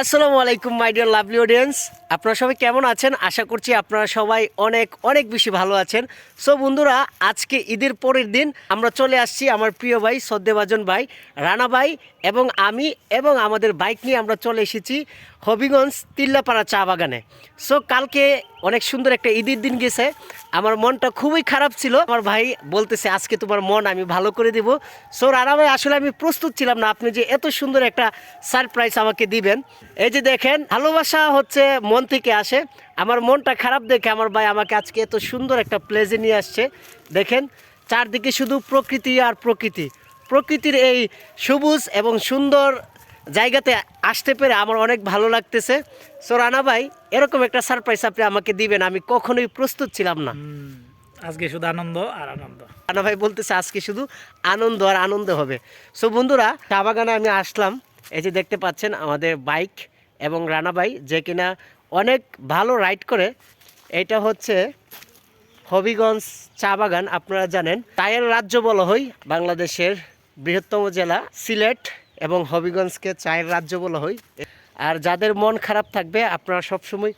আসসালামু আলাইকুম my dear lovely audience, আপনারা সবাই কেমন আছেন? আশা করছি আপনারা সবাই অনেক অনেক বেশি ভালো আছেন। সো বন্ধুরা, আজকে ঈদের পরের দিন আমরা চলে আসছি আমার প্রিয় ভাই সদ্দেভাজন ভাই, রানা ভাই এবং আমি এবং আমাদের বাইক নিয়ে আমরা চলে এসেছি হবিগঞ্জ তিল্লাপাড়া চা বাগানে। সো কালকে অনেক সুন্দর একটা ঈদের দিন গেছে, আমার মনটা খুবই খারাপ ছিল। আমার ভাই বলতেছে আজকে তোমার মন আমি ভালো করে দেব। সো রানা ভাই, আসলে আমি প্রস্তুত ছিলাম না আপনি যে এত সুন্দর একটা সারপ্রাইজ আমাকে দিবেন। এই যে দেখেন, ভালোবাসা হচ্ছে মন থেকে আসে। আমার মনটা খারাপ দেখে আমার ভাই আমাকে আজকে এত সুন্দর একটা প্লেসে নিয়ে আসছে। দেখেন, চারদিকে শুধু প্রকৃতি আর প্রকৃতি, প্রকৃতির এই সবুজ এবং সুন্দর জায়গাতে আসতে পেরে আমার অনেক ভালো লাগতেছে। সো রানা ভাই, এরকম একটা সারপ্রাইজ আপনি আমাকে দিবেন, আমি কখনোই প্রস্তুত ছিলাম না। আজকে শুধু আনন্দ আর আনন্দ। রানা ভাই বলতেছে আজকে শুধু আনন্দ আর আনন্দ হবে। সো বন্ধুরা, চা বাগানে আমি আসলাম। এই যে দেখতে পাচ্ছেন আমাদের বাইক এবং রানা ভাই যে কিনা অনেক ভালো রাইড করে। এটা হচ্ছে হবিগঞ্জ চা বাগান। আপনারা জানেন চায়ের রাজ্য বলা হয়, বাংলাদেশের বৃহত্তম জেলা সিলেট এবং হবিগঞ্জকে চায়ের রাজ্য বলা হয়। আর যাদের মন খারাপ থাকবে, আপনারা সবসময়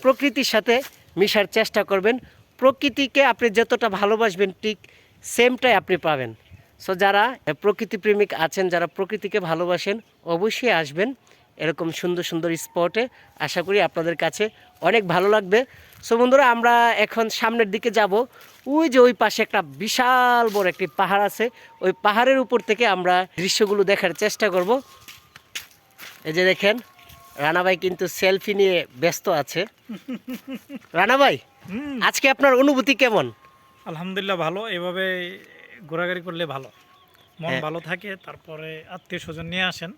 প্রকৃতির সাথে মিশার চেষ্টা করবেন। প্রকৃতিকে আপনি যতটা ভালোবাসবেন ঠিক সেমটাই আপনি পাবেন। সো যারা প্রকৃতি প্রেমিক আছেন, যারা প্রকৃতিকে ভালোবাসেন, অবশ্যই আসবেন এরকম সুন্দর সুন্দর স্পটে। আশা করি আপনাদের কাছে অনেক ভালো লাগবে। সো বন্ধুরা, আমরা এখন সামনের দিকে যাব। ওই যে ওই পাশে একটা বিশাল বড় একটি পাহাড় আছে, ওই পাহাড়ের উপর থেকে আমরা দৃশ্যগুলো দেখার চেষ্টা করব। এই যে দেখেন, রানা ভাই কিন্তু সেলফি নিয়ে ব্যস্ত আছে। রানা ভাই, আজকে আপনার অনুভূতি কেমন? আলহামদুলিল্লাহ ভালো। এভাবে ঘোরাঘুরি করলে ভালো, মন হ্যাঁ। ভালো থাকে। তারপরে আত্মীয় স্বজন নিয়ে আসেন,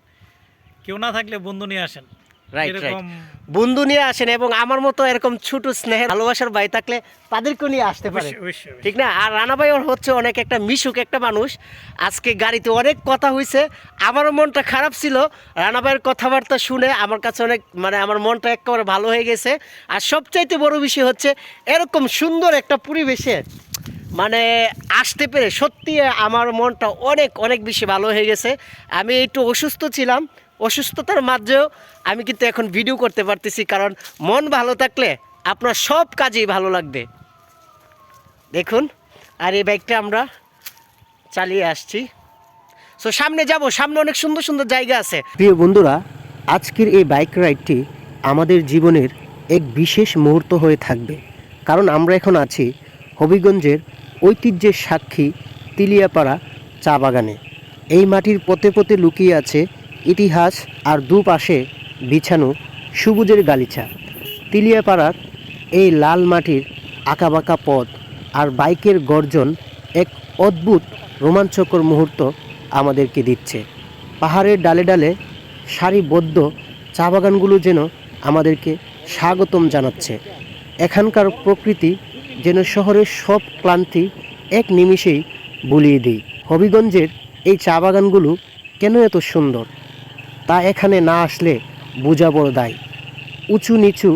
কেউ না থাকলে বন্ধু নিয়ে আসেন। রাইট রাইট, এরকম বন্ধু নিয়ে আসেন এবং আমার মতো এরকম ছোট স্নেহের ভালোবাসার ভাই থাকলে তাদেরকেও নিয়ে আসতে পারে, অবশ্যই, অবশ্যই, ঠিক না? আর রানা ভাই হচ্ছে অনেক একটা মিশুক একটা মানুষ। আজকে গাড়িতে অনেক কথা হয়েছে, আমারও মনটা খারাপ ছিল। রানা ভাইয়ের কথাবার্তা শুনে আমার কাছে অনেক আমার মনটা একেবারে ভালো হয়ে গেছে। আর সবচাইতে বড় বিষয় হচ্ছে এরকম সুন্দর একটা পরিবেশে আসতে পেরে সত্যি আমার মনটা অনেক অনেক বেশি ভালো হয়ে গেছে। আমি একটু অসুস্থ ছিলাম, অসুস্থতার মাঝেও আমি কিন্তু এখন ভিডিও করতে পারতেছি, কারণ মন ভালো থাকলে আপনার সব কাজেই ভালো লাগবে। দেখুন, আর এই বাইকটা আমরা চালিয়ে আসছি। সো সামনে যাব, সামনে অনেক সুন্দর সুন্দর জায়গা আছে। প্রিয় বন্ধুরা, আজকের এই বাইক রাইডটি আমাদের জীবনের এক বিশেষ মুহূর্ত হয়ে থাকবে, কারণ আমরা এখন আছি হবিগঞ্জের ঐতিহ্যের সাক্ষী তিলিয়াপাড়া চা বাগানে। এই মাটির পথে পথে লুকিয়ে আছে ইতিহাস, আর দুপাশে বিছানো সবুজের গালিচা। তিলিয়াপাড়ার এই লাল মাটির আঁকাবাঁকা পথ আর বাইকের গর্জন এক অদ্ভুত রোমাঞ্চকর মুহূর্ত আমাদেরকে দিচ্ছে। পাহাড়ের ডালে ডালে সারিবদ্ধ চা বাগানগুলো যেন আমাদেরকে স্বাগতম জানাচ্ছে। এখানকার প্রকৃতি যেন শহরের সব ক্লান্তি এক নিমিষেই ভুলিয়ে দেয়। হবিগঞ্জের এই চা বাগানগুলো কেন এত সুন্দর, তা এখানে না আসলে বোঝা বড় দায়। উঁচু নিচু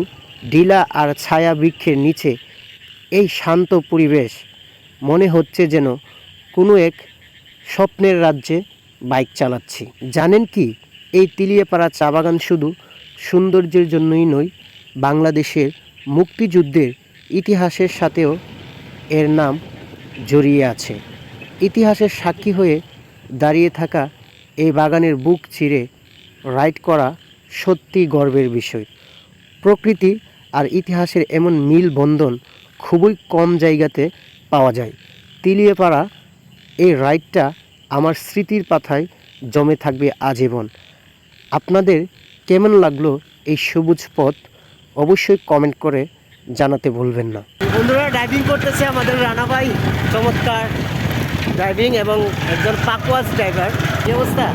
ঢিলা আর ছায়া বৃক্ষের নিচে এই শান্ত পরিবেশ, মনে হচ্ছে যেন কোনো এক স্বপ্নের রাজ্যে বাইক চালাচ্ছি। জানেন কি, এই তিলিয়াপাড়া চা বাগান শুধু সৌন্দর্যের জন্যই নয়, বাংলাদেশের মুক্তিযুদ্ধের ইতিহাসের সাথেও এর নাম জড়িয়ে আছে। ইতিহাসের সাক্ষী হয়ে দাঁড়িয়ে থাকা এই বাগানের বুক চিরে রাইড করা সত্যি গর্বের বিষয়। প্রকৃতি আর ইতিহাসের এমন মিল বন্ধন খুবই কম জায়গাতে পাওয়া যায়। তিলিয়াপাড়া এই রাইডটা আমার স্মৃতির পাতায় জমে থাকবে আজীবন। আপনাদের কেমন লাগলো এই সবুজ পথ? অবশ্যই কমেন্ট করে জানাতে ভুলবেন না। বন্ধুরা, ড্রাইভিং করতেছে আমাদের রানা ভাই, চমৎকার ড্রাইভিং এবং একজন পাকওয়াজ ড্রাইভার। কি অবস্থা?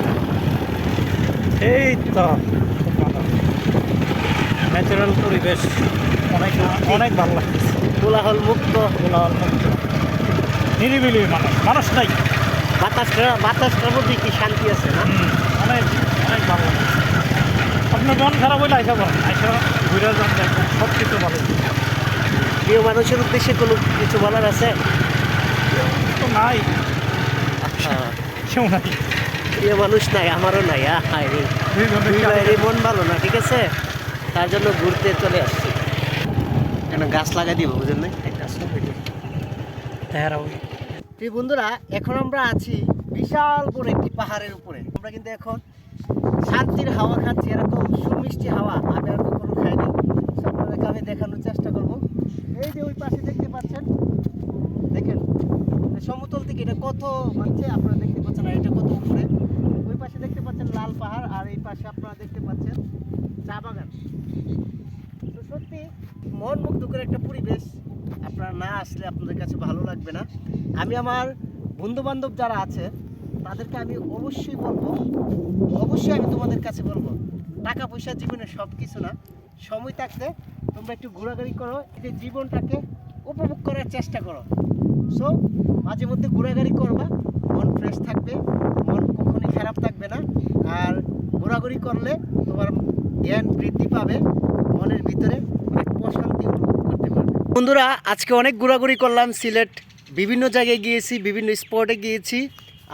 এই তো ন্যাচারাল পরিবেশ, অনেক অনেক ভালো লাগতেছে। কোলাহল মুক্ত, কোলাহল মুক্ত, নিরিবিলি, মানুষ নাই। বাতাসটার মধ্যে কি শান্তি আছে না? অনেক অনেক ভালো লাগছে। আপনার মন খারাপ হইলে আইসা বলেন, আইসা ঘুরে যান, দেখবেন সব কিছু ভালো। প্রিয় মানুষের উদ্দেশ্যে কোনো কিছু বলার আছে? তো নাই, আচ্ছা, কেউ নাই। প্রিয় মানুষ নাই, আমারও নাই। দুই ভাইয়েরই মন ভালো না, ঠিক আছে, তার জন্য ঘুরতে চলে আসছি। কেন গাছ লাগাই দিব, বুঝলেন না? প্রিয় বন্ধুরা, এখন আমরা আছি বিশাল বড় একটি পাহাড়ের উপরে। আমরা কিন্তু এখন শান্তির হাওয়া খাচ্ছি, এরকম সুমিষ্টি হাওয়া আমি আর কখনো খাইনি। আপনাদেরকে আমি দেখানোর চেষ্টা করব। এই যে ওই পাশে দেখতে পাচ্ছেন, দেখেন সমতল থেকে এটা কত মানছে আপনারা দেখতে পাচ্ছেন, আর এটা কত উপরে। ওই পাশে দেখতে পাচ্ছেন লাল পাহাড়, আর এই পাশে আপনারা দেখতে পাচ্ছেন চা বাগান। তো সত্যি মন মুগ্ধকর একটা পরিবেশ, আপনারা না আসলে আপনাদের কাছে ভালো লাগবে না। আমি আমার বন্ধু বান্ধব যারা আছে তাদেরকে আমি অবশ্যই বলবো, অবশ্যই আমি তোমাদের কাছে বলবো, টাকা পয়সা জীবনে সব কিছু না। সময় থাকতে তোমরা একটু ঘোরাঘুরি করো, এই যে জীবনটাকে উপভোগ করার চেষ্টা করো। সো মাঝে মধ্যে ঘোরাঘুরি করবা, মন ফ্রেশ থাকবে, মন কখনোই খারাপ থাকবে না। আর ঘোরাঘুরি করলে তোমার জ্ঞান বৃদ্ধি পাবে, মনের ভিতরে অনেক প্রশান্তি অনুভব করতে পারবে। বন্ধুরা, আজকে অনেক ঘোরাঘুরি করলাম, সিলেট বিভিন্ন জায়গায় গিয়েছি, বিভিন্ন স্পটে গিয়েছি।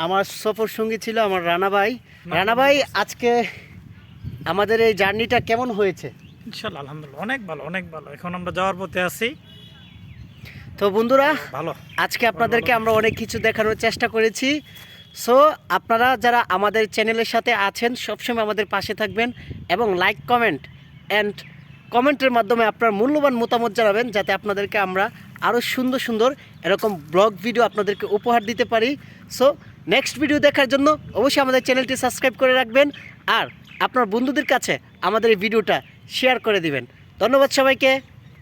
আমার সফর সঙ্গী ছিল আমার রানা ভাই। রানা ভাই, আজকে আমাদের এই জার্নিটা কেমন হয়েছে? ইনশাআল্লাহ আলহামদুলিল্লাহ অনেক ভালো, অনেক ভালো। এখন আমরা যাওয়ার পথে আছি। তো বন্ধুরা, ভালো, আজকে আপনাদেরকে আমরা অনেক কিছু দেখানোর চেষ্টা করেছি। সো আপনারা যারা আমাদের চ্যানেলের সাথে আছেন সবসময় আমাদের পাশে থাকবেন এবং লাইক, কমেন্ট অ্যান্ড কমেন্টের মাধ্যমে আপনার মূল্যবান মতামত জানাবেন, যাতে আপনাদেরকে আমরা আরও সুন্দর সুন্দর এরকম ব্লগ ভিডিও আপনাদেরকে উপহার দিতে পারি। সো নেক্সট ভিডিও দেখার জন্য অবশ্যই আমাদের চ্যানেলটি সাবস্ক্রাইব করে রাখবেন, আর আপনার বন্ধুদের কাছে আমাদের এই ভিডিওটা শেয়ার করে দিবেন। ধন্যবাদ সবাইকে,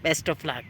বেস্ট অফ লাক।